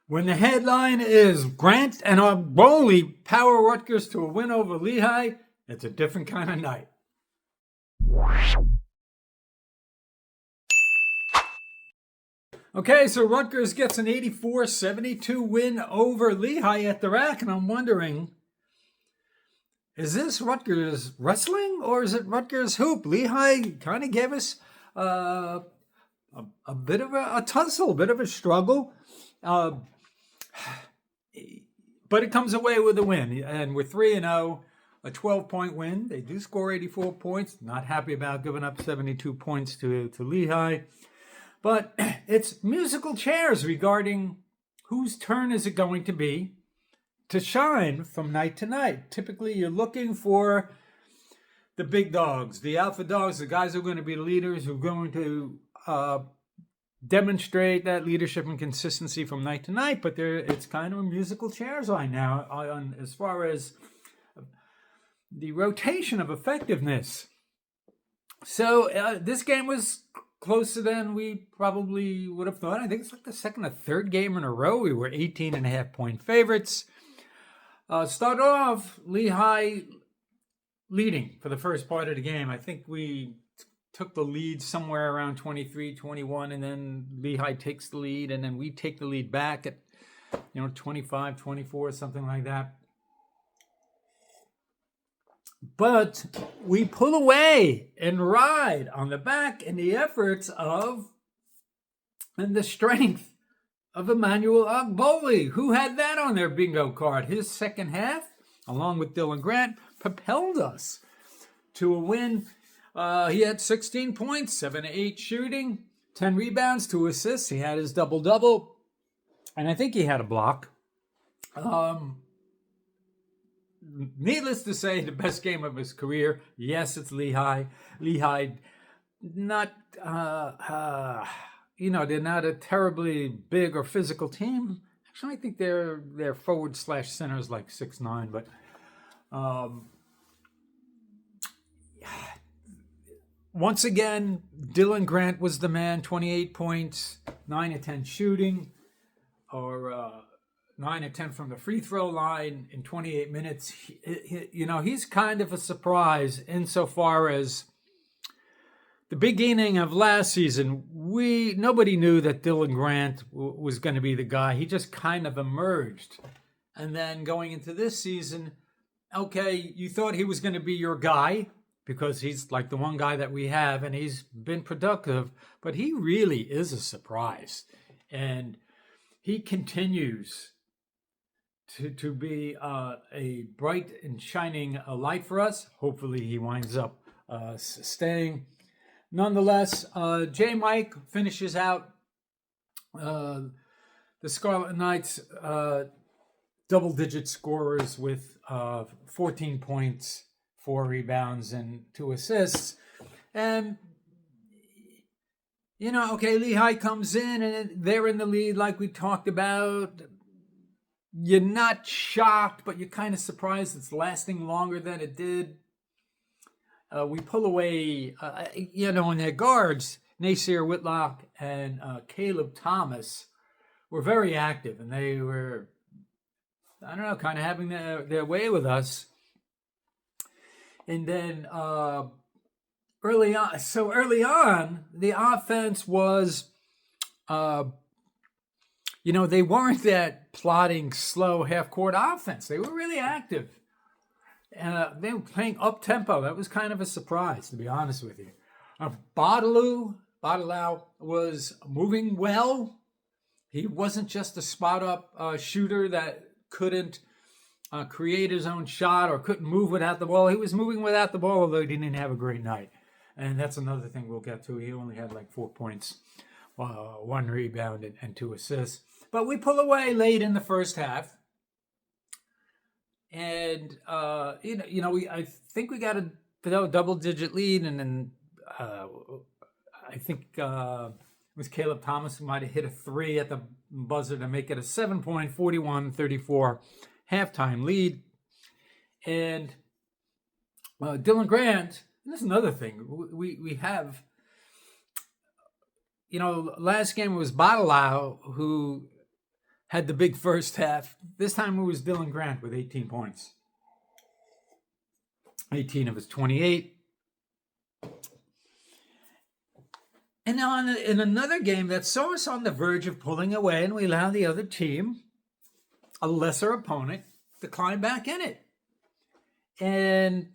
When the headline is Grant and our Bowley power Rutgers to a win over Lehigh, it's a different kind of night. Okay, so Rutgers gets an 84-72 win over Lehigh at the rack, and I'm wondering, is this Rutgers wrestling or is it Rutgers hoop? Lehigh kind of gave us a bit of a tussle, a bit of a struggle. But it comes away with a win, and we're 3-0, a 12-point win. They do score 84 points. Not happy about giving up 72 points to Lehigh. But it's musical chairs regarding whose turn is it going to be to shine from night to night. Typically, you're looking for the big dogs, the alpha dogs, the guys who are going to be leaders, who are going to demonstrate that leadership and consistency from night to night. But it's kind of a musical chairs right now as far as the rotation of effectiveness. So this game was closer than we probably would have thought. I think it's like the second or third game in a row. We were 18.5-point favorites. Started off Lehigh leading for the first part of the game. I think we took the lead somewhere around 23-21, and then Lehigh takes the lead, and then we take the lead back at 25-24, something like that. But we pull away and ride on the back and the efforts of and the strength of Emmanuel Ogboli, who had that on their bingo card. His second half, along with Dylan Grant, propelled us to a win. He had 16 points, 7-8 shooting, 10 rebounds, 2 assists. He had his double-double, and I think he had a block. Needless to say, the best game of his career. Yes, it's Lehigh. Lehigh, not, they're not a terribly big or physical team. Actually, I think their forward/center is like 6'9", but once again, Dylan Grant was the man. 28 points, 9 of 10 shooting, or 9 of 10 from the free throw line in 28 minutes. He's kind of a surprise insofar as the beginning of last season, nobody knew that Dylan Grant was going to be the guy. He just kind of emerged. And then going into this season, okay, you thought he was going to be your guy because he's like the one guy that we have, and he's been productive, but he really is a surprise. And he continues to be a bright and shining light for us. Hopefully he winds up staying. Nonetheless, J. Mike finishes out the Scarlet Knights double-digit scorers with 14 points, 4 rebounds, and 2 assists. And Lehigh comes in and they're in the lead like we talked about. You're not shocked, but you're kind of surprised it's lasting longer than it did. We pull away, and their guards, Nasir Whitlock and Caleb Thomas, were very active, and they were, kind of having their way with us. And then early on, the offense was, they weren't that plodding, slow half-court offense. They were really active. They were playing up-tempo. That was kind of a surprise, to be honest with you. Badalau was moving well. He wasn't just a spot-up shooter that couldn't create his own shot or couldn't move without the ball. He was moving without the ball, although he didn't have a great night. And that's another thing we'll get to. He only had like 4 points, 1 rebound, and 2 assists. But we pull away late in the first half. And, I think we got a double-digit lead. And then I think it was Caleb Thomas who might have hit a 3 at the buzzer to make it a 7-point, 41-34 halftime lead. And Dylan Grant, and that's another thing. We have, last game was Badalau, who had the big first half. This time it was Dylan Grant with 18 points. 18 of his 28. And in another game that saw us on the verge of pulling away, and we allowed the other team, a lesser opponent, to climb back in it. And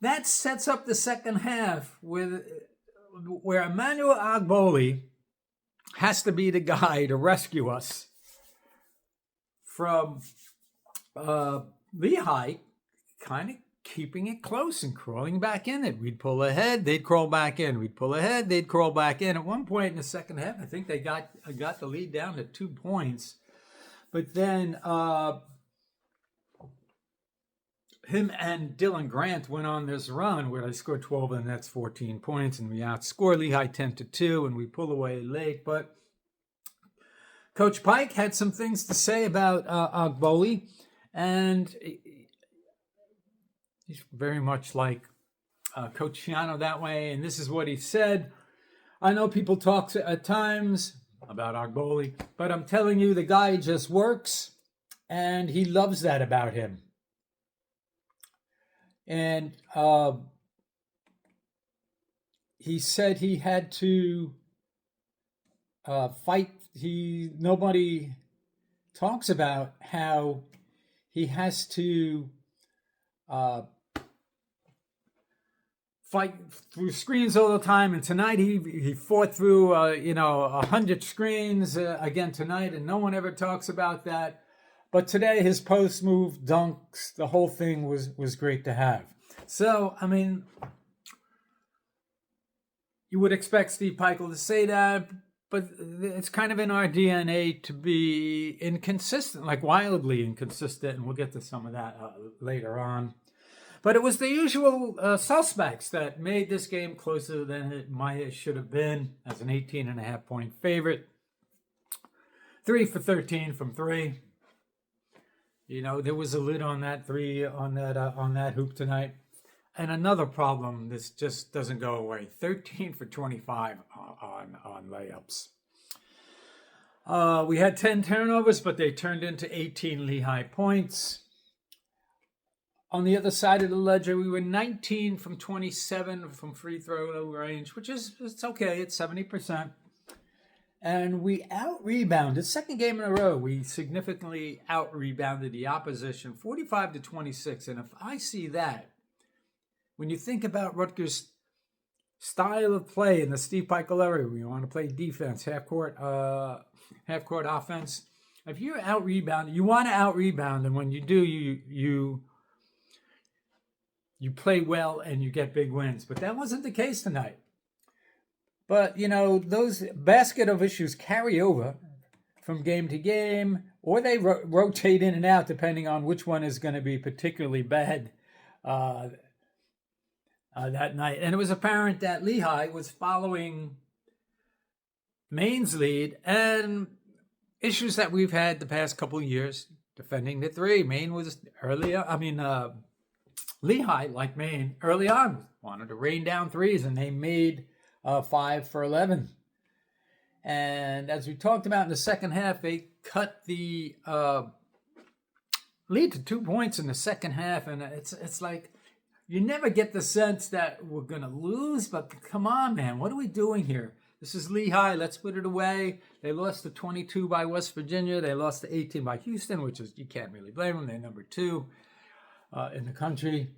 that sets up the second half where Emmanuel Agboli has to be the guy to rescue us from Lehigh, kind of keeping it close and crawling back in it. We'd pull ahead, they'd crawl back in. We'd pull ahead, they'd crawl back in. At one point in the second half, I think they got the lead down to 2 points. But then him and Dylan Grant went on this run where they scored 12 and that's 14 points, and we outscored Lehigh 10-2, and we pull away late. But Coach Pike had some things to say about Agboli, and he's very much like Coach Shiano that way, and this is what he said. I know people talk at times about Agboli, but I'm telling you, the guy just works, and he loves that about him. And he said he had to fight. Nobody talks about how he has to fight through screens all the time, and tonight he fought through 100 screens again tonight, and no one ever talks about that. But today his post move dunks, the whole thing was great to have. So I mean, you would expect Steve Peichel to say that, but it's kind of in our DNA to be inconsistent, like wildly inconsistent, and we'll get to some of that later on. But it was the usual suspects that made this game closer than it should have been as an 18.5 point favorite. 3 for 13 from 3. You know, there was a lid on that 3 on that hoop tonight. And another problem, this just doesn't go away. 13 for 25 on layups. We had 10 turnovers, but they turned into 18 Lehigh points. On the other side of the ledger, we were 19 from 27 from free throw range, which it's okay. It's 70%. And we out-rebounded. Second game in a row, we significantly out-rebounded the opposition, 45-26. And if I see that, when you think about Rutgers' style of play in the Steve Peichel era, we want to play defense, half-court offense. If you're out-rebounded, you want to out-rebound, and when you do, you play well and you get big wins. But that wasn't the case tonight. But, you know, those basket of issues carry over from game to game, or they rotate in and out depending on which one is going to be particularly bad that night. And it was apparent that Lehigh was following Maine's lead and issues that we've had the past couple of years defending the 3. Maine was Lehigh, like Maine, early on wanted to rain down 3s, and they made 5 for 11. And as we talked about in the second half, they cut the lead to 2 points in the second half, and it's like you never get the sense that we're going to lose, but come on, man, what are we doing here? This is Lehigh. Let's put it away. They lost to 22 by West Virginia. They lost to 18 by Houston, which is, you can't really blame them. They're number 2 in the country.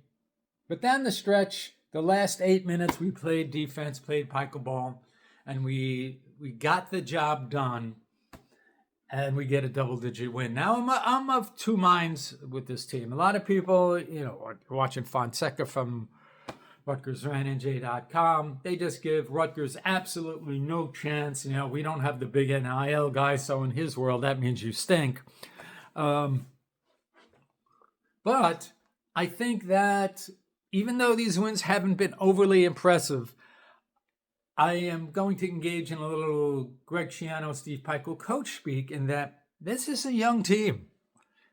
But down the stretch, the last 8 minutes, we played defense, played Peichel ball, and we got the job done, and we get a double-digit win. Now, I'm of two minds with this team. A lot of people, are watching Fonseca from RutgersRanNJ.com. They just give Rutgers absolutely no chance. We don't have the big NIL guy, so in his world, that means you stink. But I think that even though these wins haven't been overly impressive, I am going to engage in a little Greg Schiano, Steve Peichel coach speak in that this is a young team.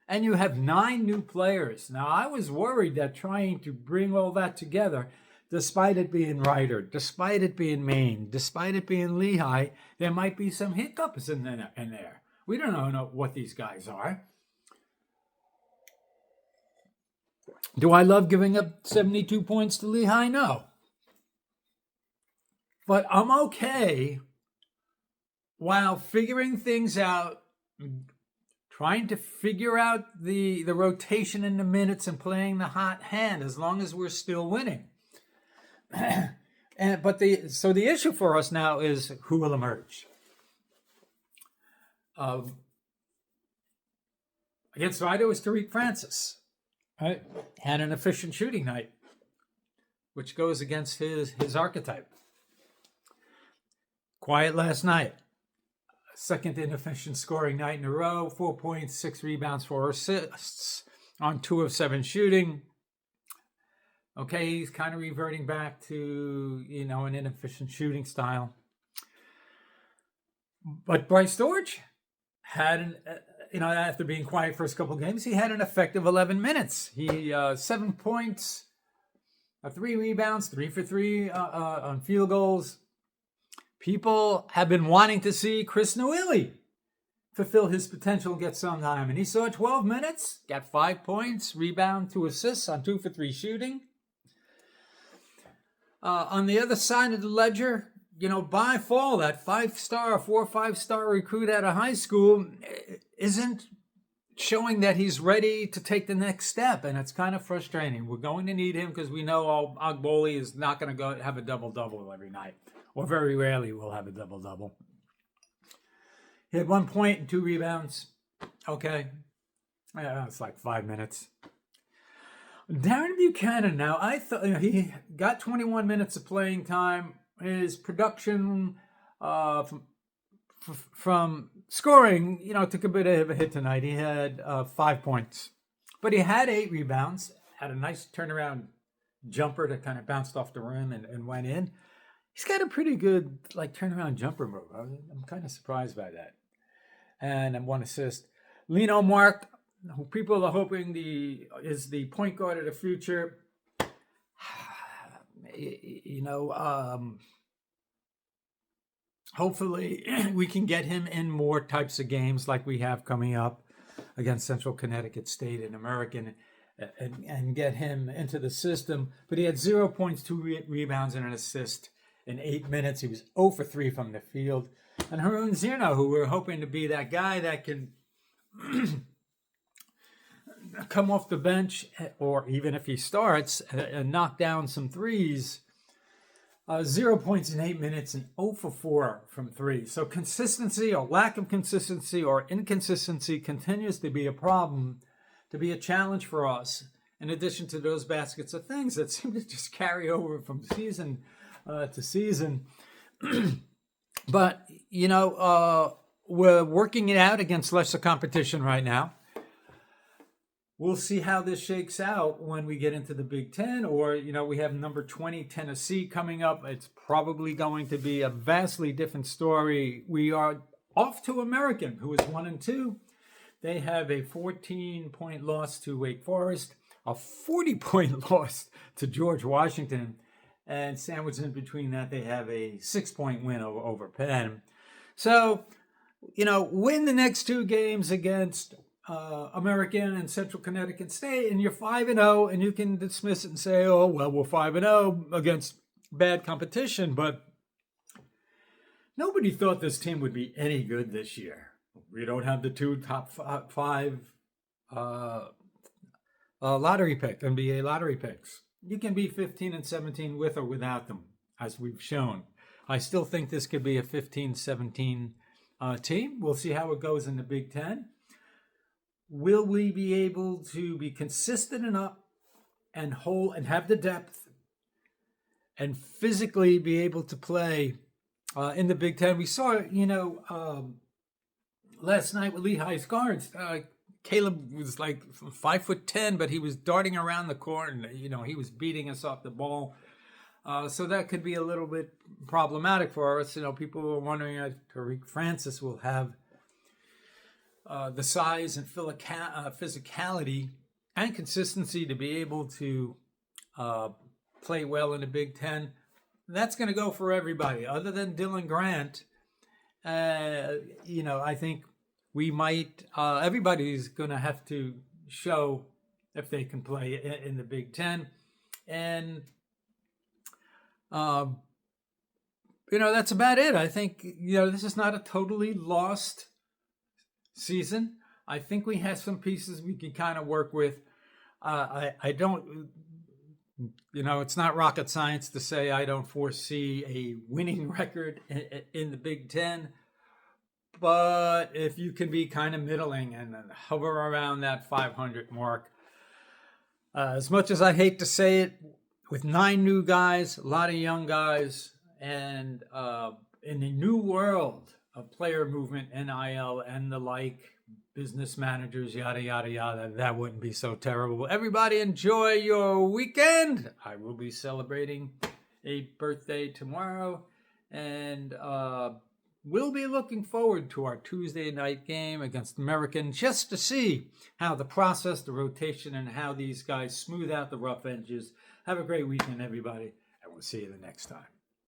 And you have 9 new players. Now, I was worried that trying to bring all that together, despite it being Rutgers, despite it being Maine, despite it being Lehigh, there might be some hiccups in there. We don't know what these guys are. Do I love giving up 72 points to Lehigh? No. But I'm okay while figuring things out, trying to figure out the rotation in the minutes and playing the hot hand as long as we're still winning. So the issue for us now is who will emerge. Against Rutgers was Tariq Francis. Right? Had an efficient shooting night, which goes against his archetype. Quiet last night. Second inefficient scoring night in a row. 4 points, 6 rebounds, 4 assists on 2 of 7 shooting. Okay, he's kind of reverting back to, an inefficient shooting style. But Bryce George had, after being quiet first couple of games, he had an effective 11 minutes. He 7 points, 3 rebounds, 3 for 3 on field goals. People have been wanting to see Chris Newilly fulfill his potential and get some time. And he saw 12 minutes, got 5 points, rebound, 2 assists on 2 for 3 shooting. On the other side of the ledger, by fall, that 4 or 5-star recruit out of high school isn't showing that he's ready to take the next step. And it's kind of frustrating. We're going to need him because we know Ogboli is not going to go have a double-double every night. Or very rarely will have a double-double. He had 1 point and 2 rebounds. Okay. Yeah, it's like 5 minutes. Darren Buchanan now, I thought he got 21 minutes of playing time. His production from scoring, took a bit of a hit tonight. He had 5 points. But he had 8 rebounds, had a nice turnaround jumper that kind of bounced off the rim and went in. He's got a pretty good turnaround jumper move. I'm kind of surprised by that. And 1 assist. Lino Mark, who people are hoping is the point guard of the future. Hopefully we can get him in more types of games like we have coming up against Central Connecticut State and American and get him into the system. But he had 0 points, 2 rebounds, and an assist in 8 minutes. He was 0 for 3 from the field. And Harun Zirno, who we're hoping to be that guy that can come off the bench, or even if he starts, and knock down some threes. 0 points in 8 minutes and 0 for 4 from 3. So consistency or lack of consistency or inconsistency continues to be a problem, to be a challenge for us, in addition to those baskets of things that seem to just carry over from season to season. But, we're working it out against lesser competition right now. We'll see how this shakes out when we get into the Big Ten, or, we have number 20 Tennessee coming up. It's probably going to be a vastly different story. We are off to American, who is 1-2. They have a 14-point loss to Wake Forest, a 40-point loss to George Washington, and sandwiched in between that, they have a 6-point win over Penn. So, win the next 2 games against American and Central Connecticut State, and you're 5-0, and you can dismiss it and say, oh, well, we're 5-0 against bad competition, but nobody thought this team would be any good this year. We don't have the 2 top 5 lottery pick, NBA lottery picks. You can be 15-17 with or without them, as we've shown. I still think this could be a 15-17 team. We'll see how it goes in the Big Ten. Will we be able to be consistent enough and whole and have the depth and physically be able to play in the Big Ten? We saw, last night with Lehigh's guards, Caleb was 5'10", but he was darting around the court and, he was beating us off the ball. So that could be a little bit problematic for us. People were wondering if Tariq Francis will have the size and physicality and consistency to be able to play well in the Big Ten. That's going to go for everybody. Other than Dylan Grant, I think we might, everybody's going to have to show if they can play in the Big Ten. And, that's about it. I think, this is not a totally lost season. I think we have some pieces we can kind of work with. I don't, it's not rocket science to say I don't foresee a winning record in the Big Ten. But if you can be kind of middling and hover around that 500 mark, as much as I hate to say it, with 9 new guys, a lot of young guys, and in a new world of player movement, NIL, and the like, business managers, yada, yada, yada, that wouldn't be so terrible. Everybody enjoy your weekend. I will be celebrating a birthday tomorrow, and we'll be looking forward to our Tuesday night game against American just to see how the process, the rotation, and how these guys smooth out the rough edges. Have a great weekend, everybody, and we'll see you the next time.